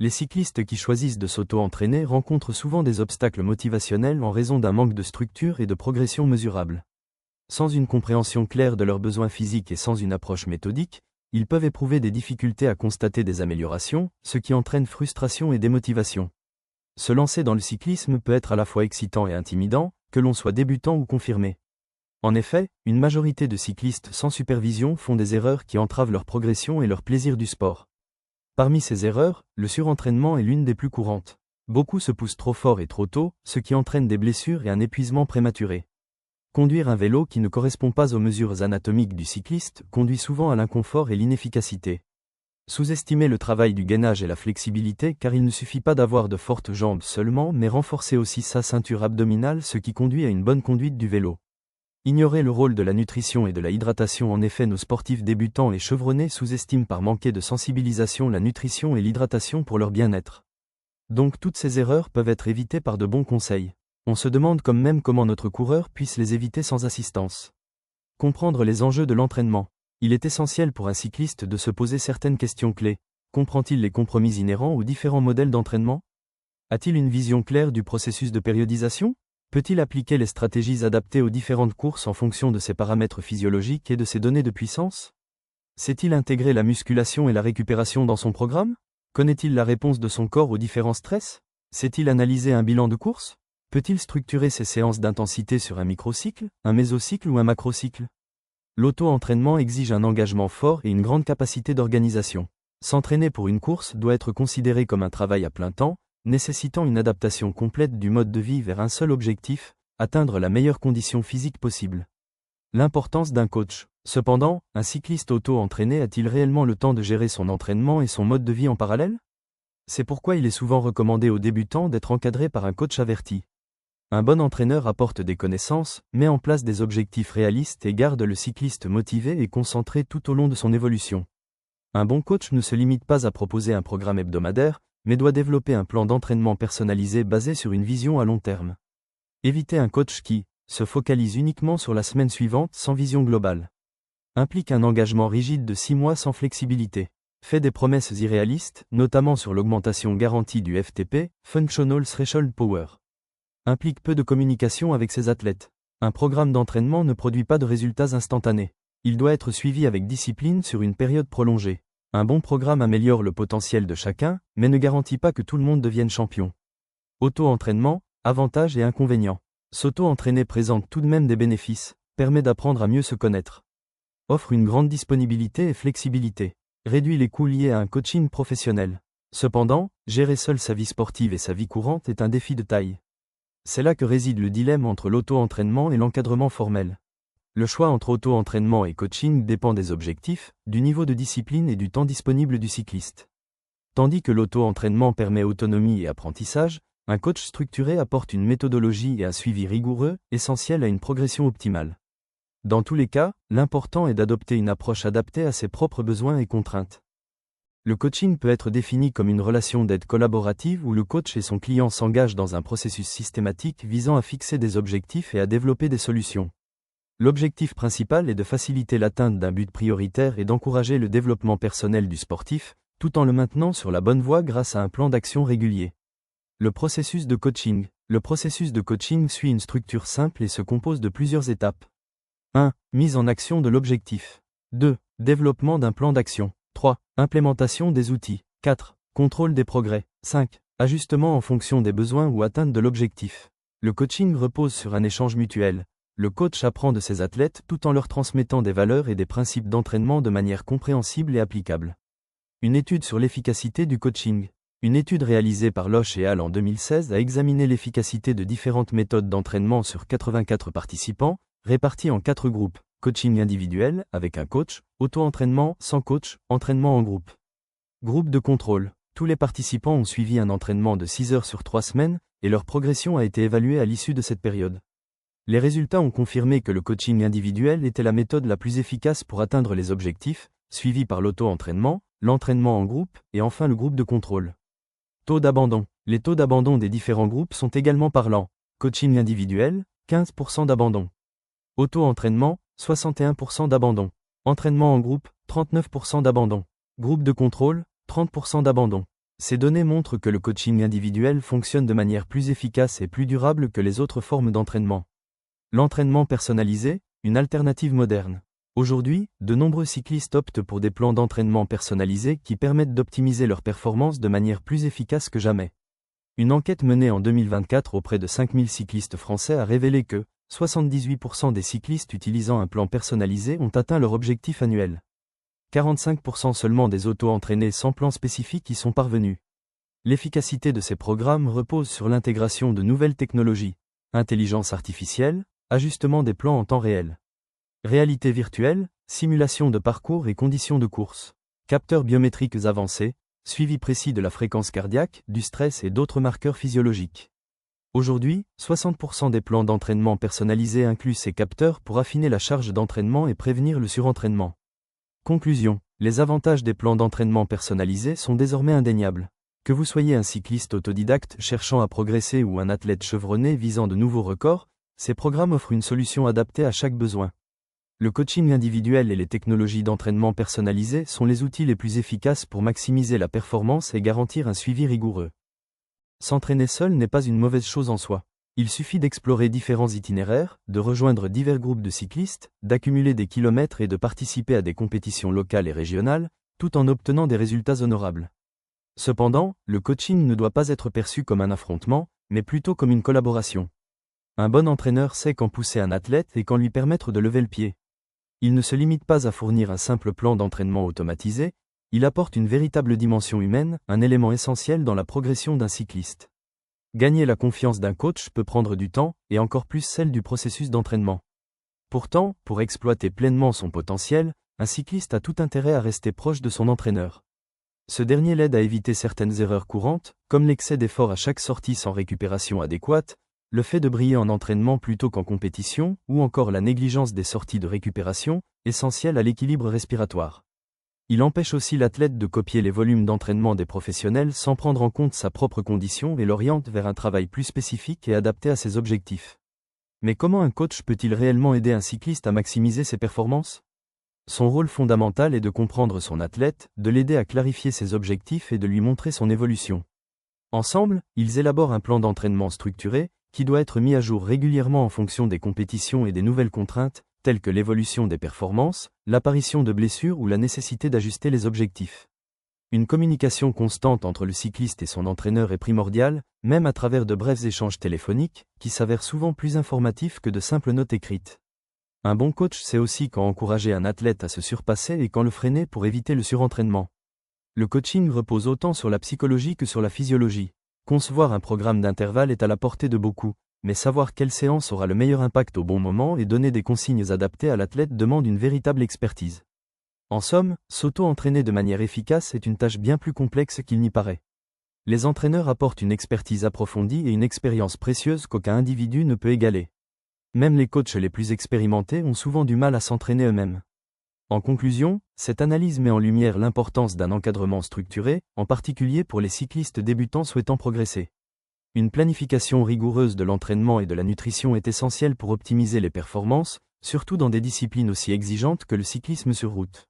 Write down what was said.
Les cyclistes qui choisissent de s'auto-entraîner rencontrent souvent des obstacles motivationnels en raison d'un manque de structure et de progression mesurable. Sans une compréhension claire de leurs besoins physiques et sans une approche méthodique, ils peuvent éprouver des difficultés à constater des améliorations, ce qui entraîne frustration et démotivation. Se lancer dans le cyclisme peut être à la fois excitant et intimidant, que l'on soit débutant ou confirmé. En effet, une majorité de cyclistes sans supervision font des erreurs qui entravent leur progression et leur plaisir du sport. Parmi ces erreurs, le surentraînement est l'une des plus courantes. Beaucoup se poussent trop fort et trop tôt, ce qui entraîne des blessures et un épuisement prématuré. Conduire un vélo qui ne correspond pas aux mesures anatomiques du cycliste conduit souvent à l'inconfort et l'inefficacité. Sous-estimer le travail du gainage et la flexibilité car il ne suffit pas d'avoir de fortes jambes seulement mais renforcer aussi sa ceinture abdominale ce qui conduit à une bonne conduite du vélo. Ignorer le rôle de la nutrition et de la hydratation. En effet, nos sportifs débutants et chevronnés sous-estiment par manquer de sensibilisation la nutrition et l'hydratation pour leur bien-être. Donc toutes ces erreurs peuvent être évitées par de bons conseils. On se demande quand même comment notre coureur puisse les éviter sans assistance. Comprendre les enjeux de l'entraînement. Il est essentiel pour un cycliste de se poser certaines questions clés. Comprend-il les compromis inhérents aux différents modèles d'entraînement? A-t-il une vision claire du processus de périodisation? Peut-il appliquer les stratégies adaptées aux différentes courses en fonction de ses paramètres physiologiques et de ses données de puissance? Sait-il intégrer la musculation et la récupération dans son programme? Connaît-il la réponse de son corps aux différents stress? Sait-il analyser un bilan de course? Peut-il structurer ses séances d'intensité sur un microcycle, un mésocycle ou un macrocycle? L'auto-entraînement exige un engagement fort et une grande capacité d'organisation. S'entraîner pour une course doit être considéré comme un travail à plein temps, nécessitant une adaptation complète du mode de vie vers un seul objectif, atteindre la meilleure condition physique possible. L'importance d'un coach. Cependant, un cycliste auto-entraîné a-t-il réellement le temps de gérer son entraînement et son mode de vie en parallèle? C'est pourquoi il est souvent recommandé aux débutants d'être encadré par un coach averti. Un bon entraîneur apporte des connaissances, met en place des objectifs réalistes et garde le cycliste motivé et concentré tout au long de son évolution. Un bon coach ne se limite pas à proposer un programme hebdomadaire, mais doit développer un plan d'entraînement personnalisé basé sur une vision à long terme. Éviter un coach qui se focalise uniquement sur la semaine suivante sans vision globale. Implique un engagement rigide de 6 mois sans flexibilité. Fait des promesses irréalistes, notamment sur l'augmentation garantie du FTP, Functional Threshold Power. Implique peu de communication avec ses athlètes. Un programme d'entraînement ne produit pas de résultats instantanés. Il doit être suivi avec discipline sur une période prolongée. Un bon programme améliore le potentiel de chacun, mais ne garantit pas que tout le monde devienne champion. Auto-entraînement, avantages et inconvénients. S'auto-entraîner présente tout de même des bénéfices, permet d'apprendre à mieux se connaître. Offre une grande disponibilité et flexibilité. Réduit les coûts liés à un coaching professionnel. Cependant, gérer seul sa vie sportive et sa vie courante est un défi de taille. C'est là que réside le dilemme entre l'auto-entraînement et l'encadrement formel. Le choix entre auto-entraînement et coaching dépend des objectifs, du niveau de discipline et du temps disponible du cycliste. Tandis que l'auto-entraînement permet autonomie et apprentissage, un coach structuré apporte une méthodologie et un suivi rigoureux, essentiels à une progression optimale. Dans tous les cas, l'important est d'adopter une approche adaptée à ses propres besoins et contraintes. Le coaching peut être défini comme une relation d'aide collaborative où le coach et son client s'engagent dans un processus systématique visant à fixer des objectifs et à développer des solutions. L'objectif principal est de faciliter l'atteinte d'un but prioritaire et d'encourager le développement personnel du sportif, tout en le maintenant sur la bonne voie grâce à un plan d'action régulier. Le processus de coaching. Le processus de coaching suit une structure simple et se compose de plusieurs étapes. 1. Mise en action de l'objectif. 2. Développement d'un plan d'action. 3. Implémentation des outils. 4. Contrôle des progrès. 5. Ajustement en fonction des besoins ou atteinte de l'objectif. Le coaching repose sur un échange mutuel. Le coach apprend de ses athlètes tout en leur transmettant des valeurs et des principes d'entraînement de manière compréhensible et applicable. Une étude sur l'efficacité du coaching. Une étude réalisée par Loche et al. En 2016 a examiné l'efficacité de différentes méthodes d'entraînement sur 84 participants, répartis en 4 groupes. Coaching individuel, avec un coach, auto-entraînement, sans coach, entraînement en groupe. Groupe de contrôle. Tous les participants ont suivi un entraînement de 6 heures sur 3 semaines, et leur progression a été évaluée à l'issue de cette période. Les résultats ont confirmé que le coaching individuel était la méthode la plus efficace pour atteindre les objectifs, suivi par l'auto-entraînement, l'entraînement en groupe, et enfin le groupe de contrôle. Taux d'abandon. Les taux d'abandon des différents groupes sont également parlants. Coaching individuel, 15% d'abandon. Auto-entraînement, 61% d'abandon. Entraînement en groupe, 39% d'abandon. Groupe de contrôle, 30% d'abandon. Ces données montrent que le coaching individuel fonctionne de manière plus efficace et plus durable que les autres formes d'entraînement. L'entraînement personnalisé, une alternative moderne. Aujourd'hui, de nombreux cyclistes optent pour des plans d'entraînement personnalisés qui permettent d'optimiser leur performance de manière plus efficace que jamais. Une enquête menée en 2024 auprès de 5000 cyclistes français a révélé que 78% des cyclistes utilisant un plan personnalisé ont atteint leur objectif annuel. 45% seulement des auto-entraînés sans plan spécifique y sont parvenus. L'efficacité de ces programmes repose sur l'intégration de nouvelles technologies, intelligence artificielle, ajustement des plans en temps réel, réalité virtuelle, simulation de parcours et conditions de course, capteurs biométriques avancés, suivi précis de la fréquence cardiaque, du stress et d'autres marqueurs physiologiques. Aujourd'hui, 60% des plans d'entraînement personnalisés incluent ces capteurs pour affiner la charge d'entraînement et prévenir le surentraînement. Conclusion. Les avantages des plans d'entraînement personnalisés sont désormais indéniables. Que vous soyez un cycliste autodidacte cherchant à progresser ou un athlète chevronné visant de nouveaux records, ces programmes offrent une solution adaptée à chaque besoin. Le coaching individuel et les technologies d'entraînement personnalisées sont les outils les plus efficaces pour maximiser la performance et garantir un suivi rigoureux. S'entraîner seul n'est pas une mauvaise chose en soi. Il suffit d'explorer différents itinéraires, de rejoindre divers groupes de cyclistes, d'accumuler des kilomètres et de participer à des compétitions locales et régionales, tout en obtenant des résultats honorables. Cependant, le coaching ne doit pas être perçu comme un affrontement, mais plutôt comme une collaboration. Un bon entraîneur sait quand pousser un athlète et quand lui permettre de lever le pied. Il ne se limite pas à fournir un simple plan d'entraînement automatisé, il apporte une véritable dimension humaine, un élément essentiel dans la progression d'un cycliste. Gagner la confiance d'un coach peut prendre du temps, et encore plus celle du processus d'entraînement. Pourtant, pour exploiter pleinement son potentiel, un cycliste a tout intérêt à rester proche de son entraîneur. Ce dernier l'aide à éviter certaines erreurs courantes, comme l'excès d'effort à chaque sortie sans récupération adéquate, le fait de briller en entraînement plutôt qu'en compétition, ou encore la négligence des sorties de récupération, essentielles à l'équilibre respiratoire. Il empêche aussi l'athlète de copier les volumes d'entraînement des professionnels sans prendre en compte sa propre condition et l'oriente vers un travail plus spécifique et adapté à ses objectifs. Mais comment un coach peut-il réellement aider un cycliste à maximiser ses performances ? Son rôle fondamental est de comprendre son athlète, de l'aider à clarifier ses objectifs et de lui montrer son évolution. Ensemble, ils élaborent un plan d'entraînement structuré, qui doit être mis à jour régulièrement en fonction des compétitions et des nouvelles contraintes, telles que l'évolution des performances, l'apparition de blessures ou la nécessité d'ajuster les objectifs. Une communication constante entre le cycliste et son entraîneur est primordiale, même à travers de brefs échanges téléphoniques, qui s'avèrent souvent plus informatifs que de simples notes écrites. Un bon coach sait aussi quand encourager un athlète à se surpasser et quand le freiner pour éviter le surentraînement. Le coaching repose autant sur la psychologie que sur la physiologie. Concevoir un programme d'intervalle est à la portée de beaucoup, mais savoir quelle séance aura le meilleur impact au bon moment et donner des consignes adaptées à l'athlète demande une véritable expertise. En somme, s'auto-entraîner de manière efficace est une tâche bien plus complexe qu'il n'y paraît. Les entraîneurs apportent une expertise approfondie et une expérience précieuse qu'aucun individu ne peut égaler. Même les coachs les plus expérimentés ont souvent du mal à s'entraîner eux-mêmes. En conclusion, cette analyse met en lumière l'importance d'un encadrement structuré, en particulier pour les cyclistes débutants souhaitant progresser. Une planification rigoureuse de l'entraînement et de la nutrition est essentielle pour optimiser les performances, surtout dans des disciplines aussi exigeantes que le cyclisme sur route.